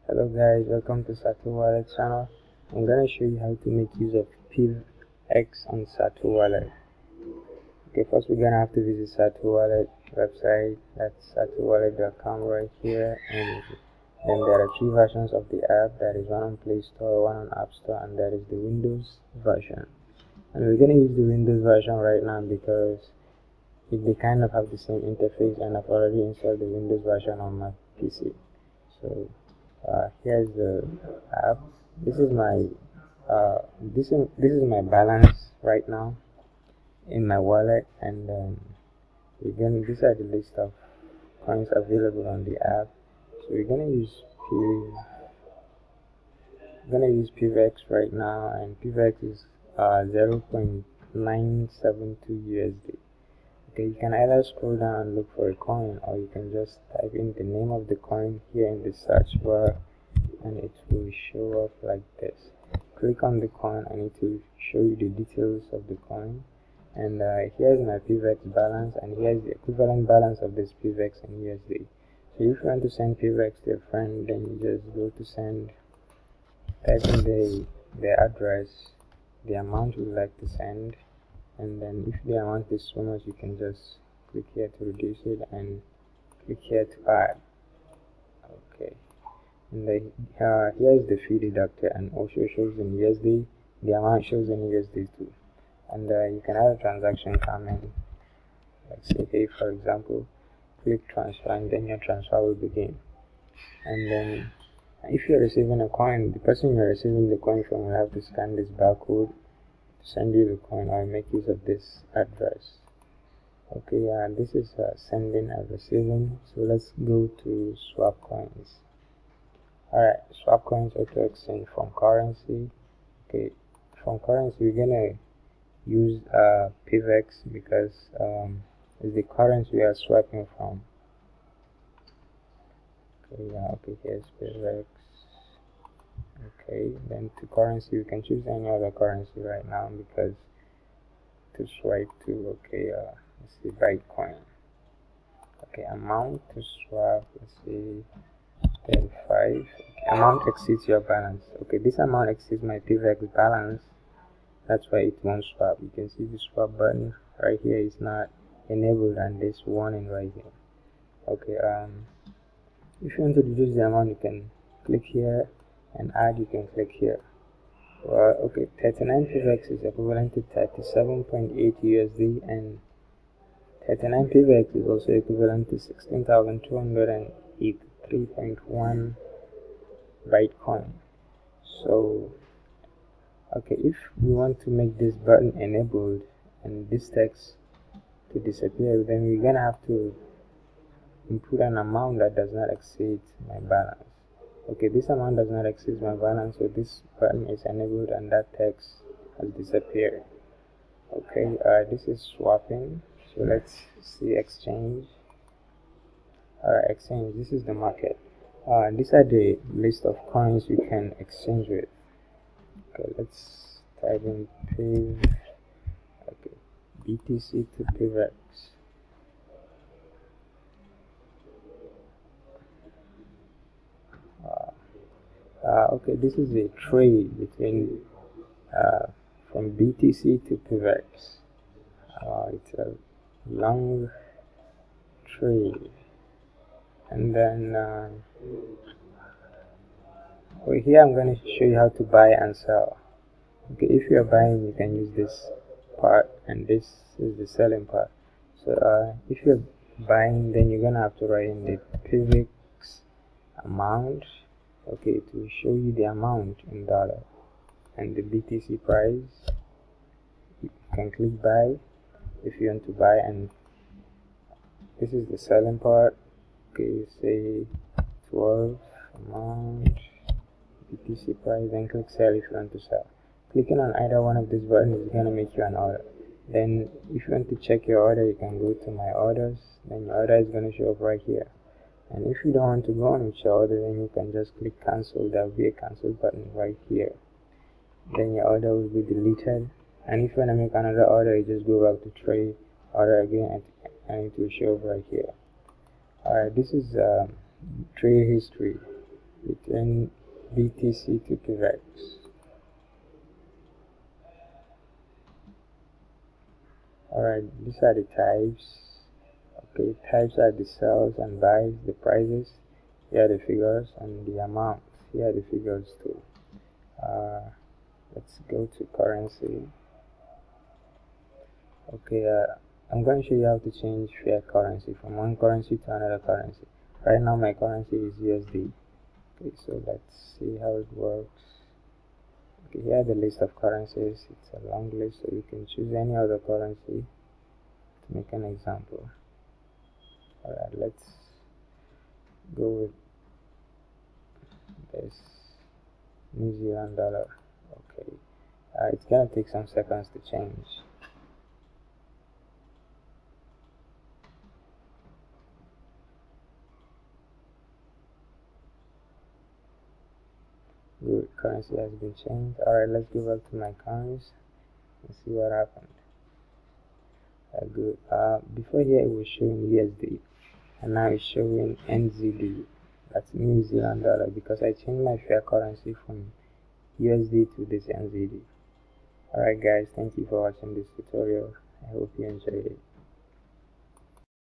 Hello guys, welcome to SatoWallet channel. I'm gonna show you how to make use of PIVX on SatoWallet. Okay, first we're gonna have to visit SatoWallet website. That's SatoWallet.com right here, and then there are three versions of the app. There is one on Play Store, one on App Store, and there is the Windows version. And we're gonna use the Windows version right now because they kind of have the same interface, and I've already installed the Windows version on my PC. So here's the app. This is my my balance right now in my wallet, and then these are the list of coins available on the app. So we're gonna use PIVX right now, and PIVX is 0.972 USD. Okay, you can either scroll down and look for a coin, or you can just type in the name of the coin here in the search bar, and it will show up like this. Click on the coin and it will show you the details of the coin. And here's my PIVX balance, and here's the equivalent balance of this PIVX in USD. So if you want to send PIVX to a friend, then you just go to send, type in the address, the amount you would like to send, and then if the amount is so much, you can just click here to reduce it and click here to add. Okay, and here is the fee deducted, and also shows in USD. The amount shows in USD too. And you can add a transaction comment. Let's say, hey, for example, click transfer, and then your transfer will begin. And then if you're receiving a coin, the person you're receiving the coin from will have to scan this barcode to send you the coin, or make use of this address. Okay, this is sending and receiving. So let's go to swap coins. Alright, swap coins auto exchange from currency. Okay, from currency we're gonna use PIVX because it's the currency we are swapping from. Okay, here's PIVX. Okay, then to currency you can choose any other currency right now, because to swipe to, okay, let's see, Bitcoin. Okay, amount to swap, let's see, 35. Okay, amount exceeds your balance. Okay, this amount exceeds my PIVX balance, that's why it won't swap. You can see the swap button right here is not enabled, and this warning right here. Okay, if you want to reduce the amount, you can click here, and add, you can click here. Well, okay, 39 PIVX is equivalent to 37.8 USD, and 39 PIVX is also equivalent to 16,283.1 Bitcoin. So okay, if we want to make this button enabled and this text to disappear, then we're gonna have to input an amount that does not exceed my balance. Okay, this amount does not exceed my balance, so this button is enabled and that text has disappeared. Okay, this is swapping. So let's see exchange. Exchange, this is the market. These are the list of coins you can exchange with. Okay, let's type in BTC to PIVX. Okay, this is a trade between from BTC to PIVX. It's a long trade, and then over here I'm going to show you how to buy and sell. Okay, if you are buying, you can use this part, and this is the selling part. So if you're buying, then you're gonna have to write in the PIVX amount. Okay, it will show you the amount in dollar and the BTC price. You can click buy if you want to buy, and this is the selling part. Okay, say 12 amount BTC price, then click sell if you want to sell. Clicking on either one of these buttons is going to make you an order. Then if you want to check your order, you can go to my orders, then your order is going to show up right here. And if you don't want to go on with your order, then you can just click cancel. There will be a cancel button right here. Then your order will be deleted, and if you want to make another order, you just go back to trade, order again, and it will show up right here. Alright, this is trade history. between BTC to PIVX. Alright, these are the types. Okay, types are the sells and buys, the prices, here are the figures, and the amounts, here are the figures too. Let's go to currency. Okay, I'm going to show you how to change fiat currency from one currency to another currency. Right now my currency is USD. Okay, so let's see how it works. Okay, here are the list of currencies. It's a long list, so you can choose any other currency to make an example. Alright, let's go with this New Zealand dollar. Okay, it's gonna take some seconds to change. Good, currency has been changed. Alright, let's go back to my coins and see what happened. Good. Before here it was showing USD, and now it's showing NZD. That's New Zealand dollar, because I changed my fiat currency from USD to this NZD. Alright guys, thank you for watching this tutorial. I hope you enjoyed it.